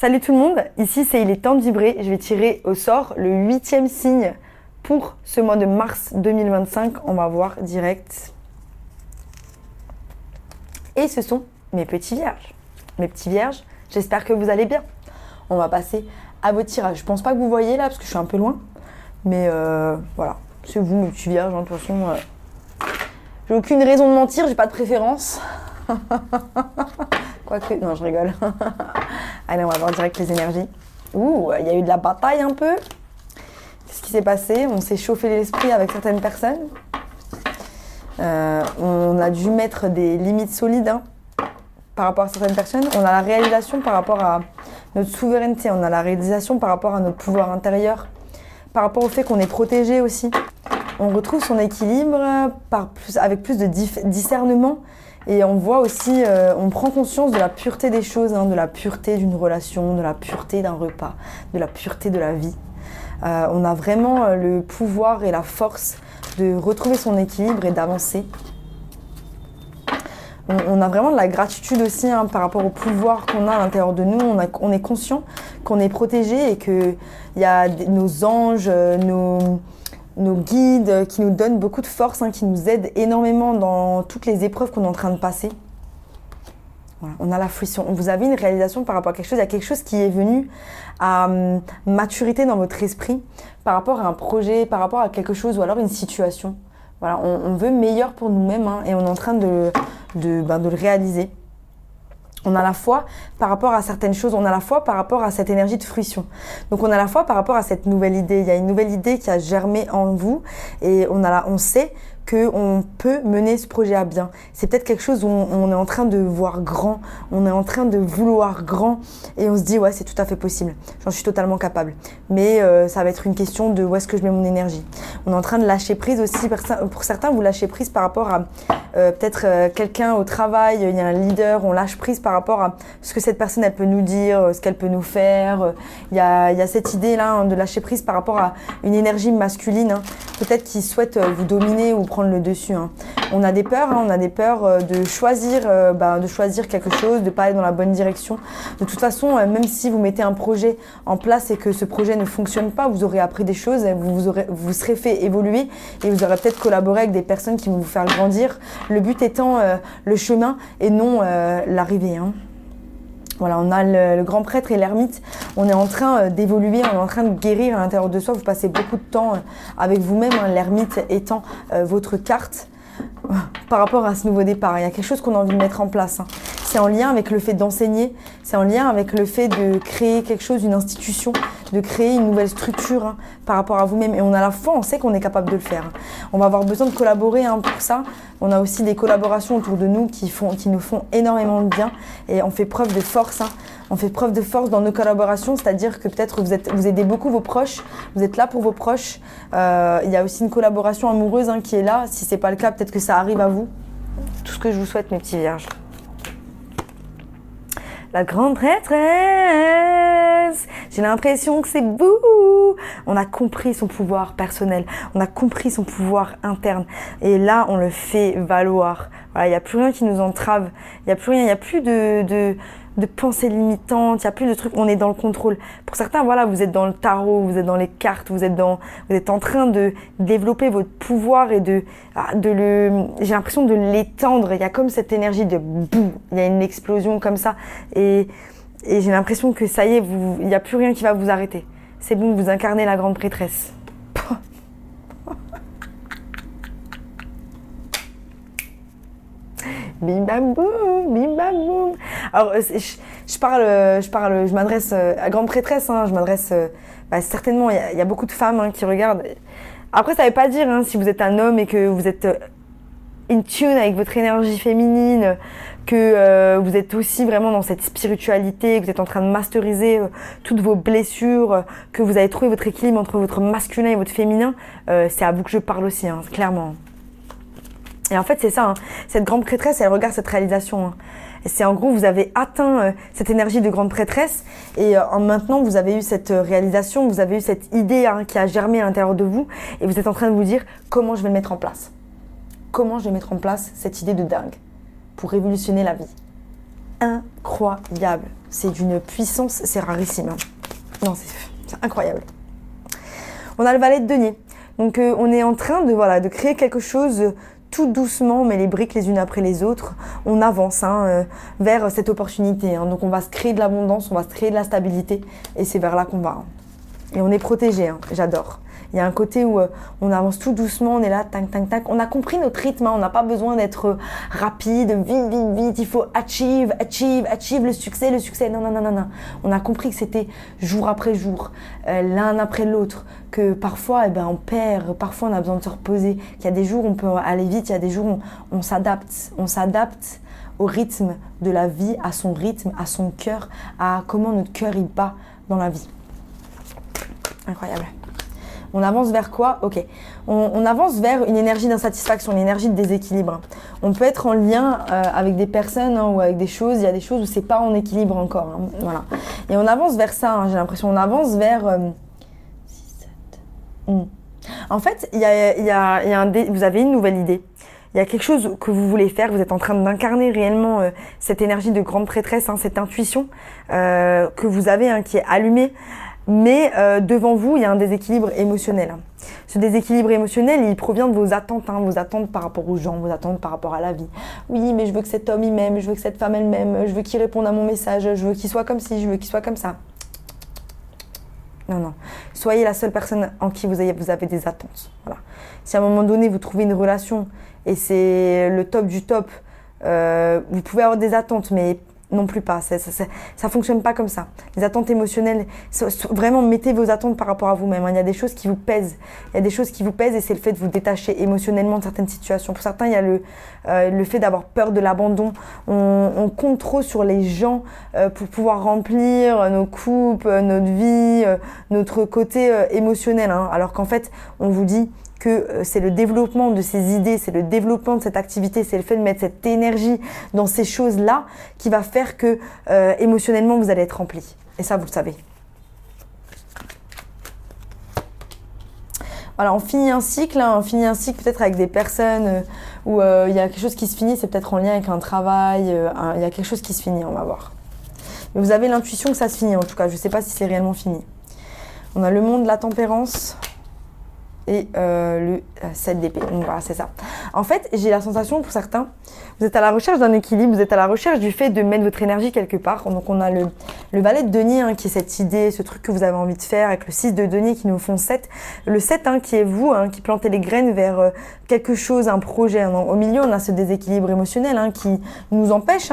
Salut tout le monde, ici c'est Il est temps de vibrer. Je vais tirer au sort le 8e signe pour ce mois de mars 2025. On va voir direct. Et ce sont mes petits vierges. Mes petits vierges, j'espère que vous allez bien. On va passer à vos tirages. Je pense pas que vous voyez là parce que je suis un peu loin. Mais voilà, c'est vous mes petits vierges. De toute façon, j'ai aucune raison de mentir, j'ai pas de préférence. Quoique, non, je rigole. Allez, on va voir direct les énergies. Ouh, il y a eu de la bataille un peu. Qu'est-ce qui s'est passé? On s'est chauffé l'esprit avec certaines personnes. On a dû mettre des limites solides par rapport à certaines personnes. On a la réalisation par rapport à notre souveraineté. On a la réalisation par rapport à notre pouvoir intérieur. Par rapport au fait qu'on est protégé aussi. On retrouve son équilibre avec plus de discernement. Et on voit aussi, on prend conscience de la pureté des choses, de la pureté d'une relation, de la pureté d'un repas, de la pureté de la vie. On a vraiment le pouvoir et la force de retrouver son équilibre et d'avancer. On a vraiment de la gratitude aussi par rapport au pouvoir qu'on a à l'intérieur de nous. On est conscient qu'on est protégé et qu'il y a nos anges, nos guides qui nous donnent beaucoup de force, qui nous aident énormément dans toutes les épreuves qu'on est en train de passer. Voilà, on a la fruition. Vous avez une réalisation par rapport à quelque chose. Il y a quelque chose qui est venu à maturité dans votre esprit par rapport à un projet, par rapport à quelque chose ou alors une situation. Voilà, on veut meilleur pour nous-mêmes et on est en train de le réaliser. On a la foi par rapport à certaines choses, on a la foi par rapport à cette énergie de fruition. Donc on a la foi par rapport à cette nouvelle idée. Il y a une nouvelle idée qui a germé en vous et on sait qu'on peut mener ce projet à bien. C'est peut-être quelque chose où on est en train de voir grand, on est en train de vouloir grand et on se dit ouais c'est tout à fait possible, j'en suis totalement capable. Mais ça va être une question de où est-ce que je mets mon énergie. On est en train de lâcher prise aussi, pour certains vous lâchez prise par rapport à peut-être quelqu'un au travail, il y a un leader, on lâche prise par rapport à ce que cette personne elle peut nous dire, ce qu'elle peut nous faire. Il y a cette idée là de lâcher prise par rapport à une énergie masculine, peut-être qui souhaite vous dominer ou prendre le dessus. On a des peurs, de choisir quelque chose, de pas aller dans la bonne direction. De toute façon, même si vous mettez un projet en place et que ce projet ne fonctionne pas, vous aurez appris des choses, vous serez fait évoluer et vous aurez peut-être collaboré avec des personnes qui vont vous faire grandir. Le but étant le chemin et non l'arrivée. Voilà, on a le grand prêtre et l'ermite. On est en train d'évoluer, on est en train de guérir à l'intérieur de soi. Vous passez beaucoup de temps avec vous-même, l'ermite étant votre carte par rapport à ce nouveau départ. Il y a quelque chose qu'on a envie de mettre en place. C'est en lien avec le fait d'enseigner, c'est en lien avec le fait de créer quelque chose, une institution, de créer une nouvelle structure par rapport à vous-même. Et on a la foi, on sait qu'on est capable de le faire. On va avoir besoin de collaborer pour ça. On a aussi des collaborations autour de nous qui nous font énormément de bien et on fait preuve de force. On fait preuve de force dans nos collaborations, c'est-à-dire que peut-être vous aidez beaucoup vos proches, vous êtes là pour vos proches. Il y a aussi une collaboration amoureuse qui est là. Si ce n'est pas le cas, peut-être que ça arrive à vous. Tout ce que je vous souhaite, mes petits vierges. La grande prêtresse, j'ai l'impression que c'est vous. On a compris son pouvoir personnel, on a compris son pouvoir interne. Et là, on le fait valoir. Voilà, il n'y a plus rien qui nous entrave, il n'y a plus rien, il n'y a plus de pensées limitantes, il n'y a plus de trucs, on est dans le contrôle. Pour certains, voilà, vous êtes dans le tarot, vous êtes dans les cartes, vous êtes en train de développer votre pouvoir et j'ai l'impression de l'étendre. Il y a comme cette énergie de boum, il y a une explosion comme ça. Et j'ai l'impression que ça y est, il n'y a plus rien qui va vous arrêter. C'est bon, vous incarnez la grande prêtresse. Bim bam boum, bim bam boum. Alors je m'adresse à grande prêtresse, je m'adresse certainement, il y a beaucoup de femmes qui regardent. Après ça veut pas dire si vous êtes un homme et que vous êtes in tune avec votre énergie féminine, que vous êtes aussi vraiment dans cette spiritualité, que vous êtes en train de masteriser toutes vos blessures, que vous avez trouvé votre équilibre entre votre masculin et votre féminin, c'est à vous que je parle aussi, clairement. Et en fait, c'est ça, cette grande prêtresse, elle regarde cette réalisation. Et c'est en gros, vous avez atteint cette énergie de grande prêtresse et maintenant, vous avez eu cette réalisation, vous avez eu cette idée qui a germé à l'intérieur de vous et vous êtes en train de vous dire comment je vais le mettre en place. Comment je vais mettre en place cette idée de dingue pour révolutionner la vie. incroyable. C'est d'une puissance, c'est rarissime. Non, c'est incroyable. On a le valet de denier. Donc on est en train de créer quelque chose tout doucement, on met les briques les unes après les autres. On avance vers cette opportunité. Donc on va se créer de l'abondance, on va se créer de la stabilité et c'est vers là qu'on va. Et on est protégé, j'adore. Il y a un côté où on avance tout doucement, on est là, tac, tac, tac. On a compris notre rythme, on n'a pas besoin d'être rapide, vite. Il faut achieve le succès. Non. On a compris que c'était jour après jour, l'un après l'autre, que parfois on perd, parfois on a besoin de se reposer, qu'il y a des jours où on peut aller vite, il y a des jours où on s'adapte. On s'adapte au rythme de la vie, à son rythme, à son cœur, à comment notre cœur il bat dans la vie. Incroyable. On avance vers quoi? Ok. On avance vers une énergie d'insatisfaction, une énergie de déséquilibre. On peut être en lien avec des personnes ou avec des choses. Il y a des choses où c'est pas en équilibre encore. Voilà. Et on avance vers ça. J'ai l'impression. On avance vers 6, 7. En fait, vous avez une nouvelle idée. Il y a quelque chose que vous voulez faire. Vous êtes en train d'incarner réellement cette énergie de grande prêtresse, cette intuition que vous avez qui est allumée. Mais devant vous, il y a un déséquilibre émotionnel. Ce déséquilibre émotionnel, il provient de vos attentes par rapport aux gens, vos attentes par rapport à la vie. Oui, mais je veux que cet homme il m'aime, je veux que cette femme elle m'aime, je veux qu'il réponde à mon message, je veux qu'il soit comme ci, je veux qu'il soit comme ça. Non. Soyez la seule personne en qui vous avez des attentes. Voilà. Si à un moment donné, vous trouvez une relation et c'est le top du top, vous pouvez avoir des attentes, mais non plus pas, ça fonctionne pas comme ça. Les attentes émotionnelles, vraiment mettez vos attentes par rapport à vous-même. Il y a des choses qui vous pèsent, et c'est le fait de vous détacher émotionnellement de certaines situations. Pour certains, il y a le fait d'avoir peur de l'abandon. On compte trop sur les gens pour pouvoir remplir nos coupes, notre vie, notre côté émotionnel. Alors qu'en fait, on vous dit que c'est le développement de ces idées, c'est le développement de cette activité, c'est le fait de mettre cette énergie dans ces choses-là qui va faire que émotionnellement vous allez être rempli. Et ça, vous le savez. Voilà, on finit un cycle peut-être avec des personnes où il y a quelque chose qui se finit, c'est peut-être en lien avec un travail, il y a quelque chose qui se finit, on va voir. Mais vous avez l'intuition que ça se finit en tout cas, je ne sais pas si c'est réellement fini. On a le monde de la tempérance. Et le 7 d'épée, donc voilà, c'est ça. En fait, j'ai la sensation pour certains, vous êtes à la recherche d'un équilibre, vous êtes à la recherche du fait de mettre votre énergie quelque part. Donc on a le valet de denier qui est cette idée, ce truc que vous avez envie de faire, avec le 6 de denier qui nous font 7. Le 7 qui est vous, qui plantez les graines vers quelque chose, un projet. Au milieu, on a ce déséquilibre émotionnel qui nous empêche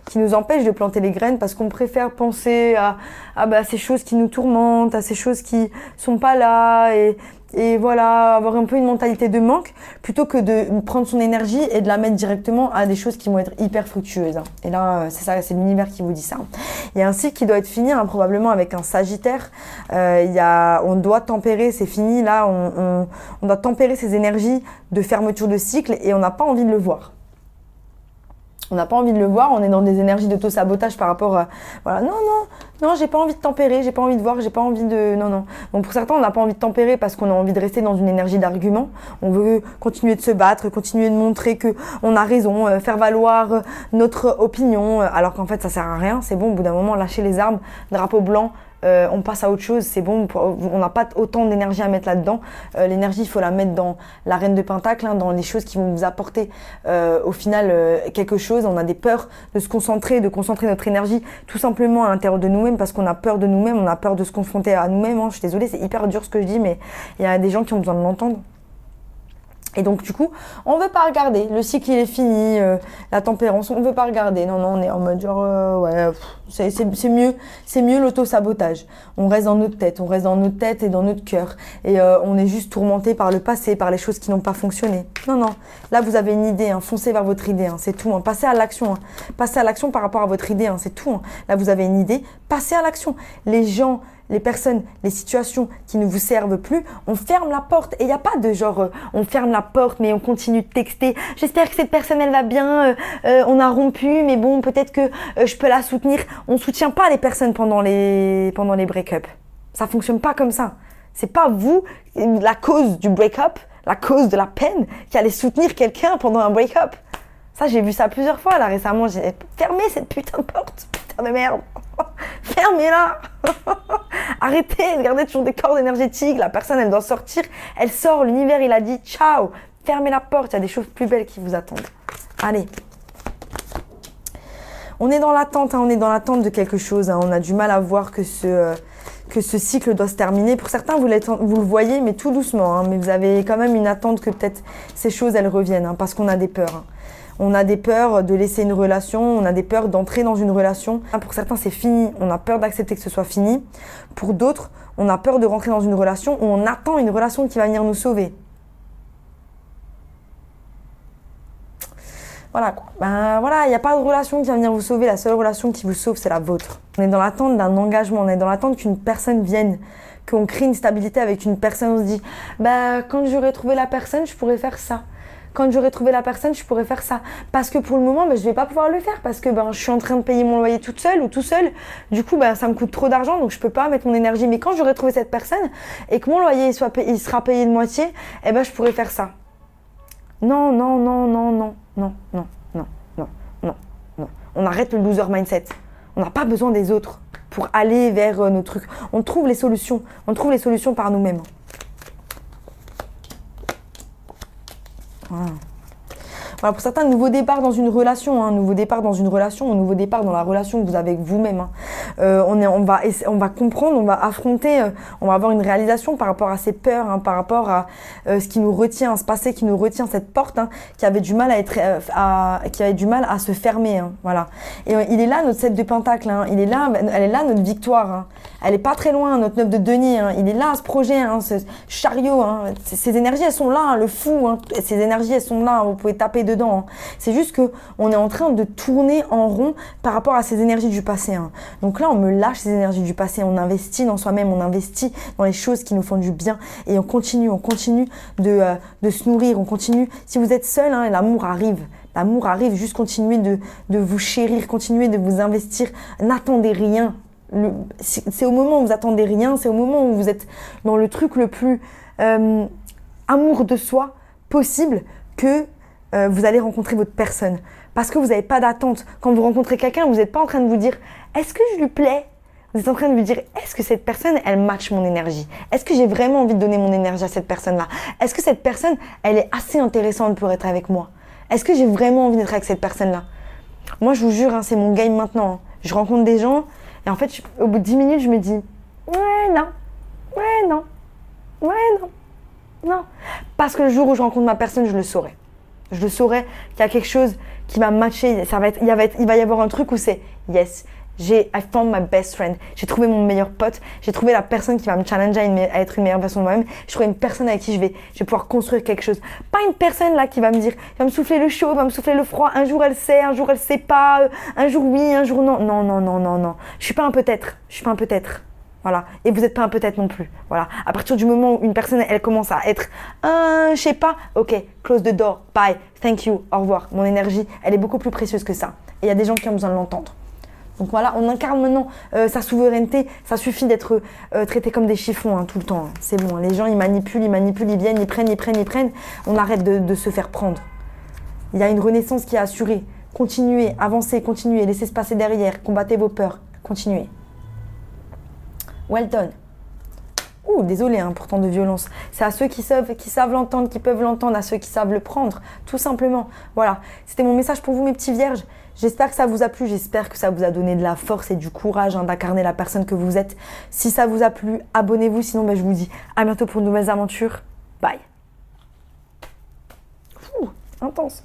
qui nous empêche de planter les graines parce qu'on préfère penser à ces choses qui nous tourmentent, à ces choses qui sont pas là et voilà, avoir un peu une mentalité de manque plutôt que de prendre son énergie et de la mettre directement à des choses qui vont être hyper fructueuses. Et là, c'est ça, c'est l'univers qui vous dit ça. Il y a un cycle qui doit être fini, probablement avec un Sagittaire. On doit tempérer, c'est fini. Là, on doit tempérer ces énergies de fermeture de cycle et on n'a pas envie de le voir. On n'a pas envie de le voir, on est dans des énergies d'auto-sabotage par rapport à... Voilà, non, j'ai pas envie de tempérer, j'ai pas envie de voir, j'ai pas envie de... Non. Donc pour certains, on n'a pas envie de tempérer parce qu'on a envie de rester dans une énergie d'argument. On veut continuer de se battre, continuer de montrer qu'on a raison, faire valoir notre opinion, alors qu'en fait, ça sert à rien. C'est bon, au bout d'un moment, lâcher les armes, drapeau blanc, on passe à autre chose, c'est bon, on n'a pas autant d'énergie à mettre là-dedans. L'énergie, il faut la mettre dans la reine de Pentacle, dans les choses qui vont vous apporter au final quelque chose. On a des peurs de se concentrer, de concentrer notre énergie tout simplement à l'intérieur de nous-mêmes parce qu'on a peur de nous-mêmes, on a peur de se confronter à nous-mêmes. Je suis désolée, c'est hyper dur ce que je dis, mais il y a des gens qui ont besoin de l'entendre. Et donc du coup, on veut pas regarder. Le cycle il est fini, la tempérance, on veut pas regarder. Non, on est en mode genre c'est mieux l'auto-sabotage. On reste dans notre tête et dans notre cœur. Et on est juste tourmenté par le passé, par les choses qui n'ont pas fonctionné. Non. Là vous avez une idée, foncez vers votre idée, c'est tout. Passez à l'action. Passez à l'action par rapport à votre idée, c'est tout. Là vous avez une idée, passez à l'action. Les gens, les personnes, les situations qui ne vous servent plus, on ferme la porte. Et il n'y a pas de genre, on ferme la porte, mais on continue de texter. J'espère que cette personne, elle va bien. On a rompu, mais bon, peut-être que je peux la soutenir. On ne soutient pas les personnes pendant les break-up. Ça ne fonctionne pas comme ça. C'est pas vous, la cause du break-up, la cause de la peine, qui allez soutenir quelqu'un pendant un break-up. Ça, j'ai vu ça plusieurs fois là récemment. J'ai fermé cette putain de porte, putain de merde. Fermez-la. Arrêtez, regardez toujours des cordes énergétiques. La personne, elle doit sortir. Elle sort, l'univers, il a dit ciao. Fermez la porte, il y a des choses plus belles qui vous attendent. Allez. On est dans l'attente, on est dans l'attente de quelque chose. On a du mal à voir que ce cycle doit se terminer. Pour certains, vous le voyez, mais tout doucement. Mais vous avez quand même une attente que peut-être ces choses, elles reviennent, parce qu'on a des peurs. On a des peurs de laisser une relation, on a des peurs d'entrer dans une relation. Pour certains, c'est fini, on a peur d'accepter que ce soit fini. Pour d'autres, on a peur de rentrer dans une relation où on attend une relation qui va venir nous sauver. Voilà, il n'y a pas de relation qui va venir vous sauver. La seule relation qui vous sauve, c'est la vôtre. On est dans l'attente d'un engagement, on est dans l'attente qu'une personne vienne, qu'on crée une stabilité avec une personne. On se dit, quand j'aurai trouvé la personne, je pourrais faire ça. Quand j'aurai trouvé la personne, je pourrais faire ça. Parce que pour le moment, je ne vais pas pouvoir le faire parce que je suis en train de payer mon loyer toute seule ou tout seul. Du coup, ça me coûte trop d'argent, donc je ne peux pas mettre mon énergie. Mais quand j'aurai trouvé cette personne et que mon loyer il sera payé de moitié, je pourrais faire ça. Non, non, non, non, non, non, non, non, non, non, non. On arrête le loser mindset. On n'a pas besoin des autres pour aller vers nos trucs. On trouve les solutions. On trouve les solutions par nous-mêmes. Voilà, pour certains, nouveau départ dans une relation, nouveau départ dans une relation, nouveau départ dans la relation que vous avez avec vous-même. On va comprendre, on va affronter, on va avoir une réalisation par rapport à ces peurs, par rapport à ce qui nous retient, ce passé qui nous retient, cette porte qui avait du mal qui avait du mal à se fermer. Voilà. Et il est là notre 7 de Pentacle, elle est là notre victoire. Elle est pas très loin, notre 9 de denier. Il est là ce projet, ce chariot. Ces énergies, elles sont là, le fou. Ces énergies, elles sont là. Vous pouvez taper dedans. C'est juste que on est en train de tourner en rond par rapport à ces énergies du passé. Donc là, on me lâche ces énergies du passé. On investit dans soi-même, on investit dans les choses qui nous font du bien et on continue de se nourrir. On continue. Si vous êtes seul, l'amour arrive. L'amour arrive. Juste continuez de vous chérir, continuez de vous investir. N'attendez rien. C'est au moment où vous attendez rien, c'est au moment où vous êtes dans le truc le plus amour de soi possible que vous allez rencontrer votre personne. Parce que vous n'avez pas d'attente. Quand vous rencontrez quelqu'un, vous n'êtes pas en train de vous dire « Est-ce que je lui plais ?» Vous êtes en train de vous dire « Est-ce que cette personne, elle match mon énergie? Est-ce que j'ai vraiment envie de donner mon énergie à cette personne-là? Est-ce que cette personne, elle est assez intéressante pour être avec moi? Est-ce que j'ai vraiment envie d'être avec cette personne-là ?» Moi, je vous jure, c'est mon game maintenant. Je rencontre des gens et en fait, au bout de 10 minutes, je me dis « Ouais, non. Ouais, non. Ouais, non. Non. » Parce que le jour où je rencontre ma personne, je le saurai. Je le saurai qu'il y a quelque chose qui va matcher. Il va y avoir un truc où c'est « Yes, I found my best friend. » J'ai trouvé mon meilleur pote. J'ai trouvé la personne qui va me challenger à être une meilleure version de moi-même. J'ai trouvé une personne avec qui je vais pouvoir construire quelque chose. Pas une personne là qui va me dire, va me souffler le chaud, va me souffler le froid. Un jour elle sait, un jour elle sait pas. Un jour oui, un jour non. Non, non, non, non, non. Je suis pas un peut-être. Je suis pas un peut-être. Voilà. Et vous n'êtes pas un peut-être non plus. Voilà. À partir du moment où une personne, elle commence à être je sais pas, ok, close the door, bye, thank you, au revoir. Mon énergie, elle est beaucoup plus précieuse que ça. Et il y a des gens qui ont besoin de l'entendre. Donc voilà, on incarne maintenant sa souveraineté. Ça suffit d'être traité comme des chiffons tout le temps. C'est bon, les gens, ils manipulent, ils viennent, ils prennent. On arrête de se faire prendre. Il y a une renaissance qui est assurée. Continuez, avancez, continuez, laissez se passer derrière, combattez vos peurs, continuez. Well done. Désolé pour tant de violence. C'est à ceux qui savent l'entendre, qui peuvent l'entendre, à ceux qui savent le prendre, tout simplement. Voilà, c'était mon message pour vous, mes petits vierges. J'espère que ça vous a plu, j'espère que ça vous a donné de la force et du courage d'incarner la personne que vous êtes. Si ça vous a plu, abonnez-vous, sinon je vous dis à bientôt pour de nouvelles aventures. Bye. Intense.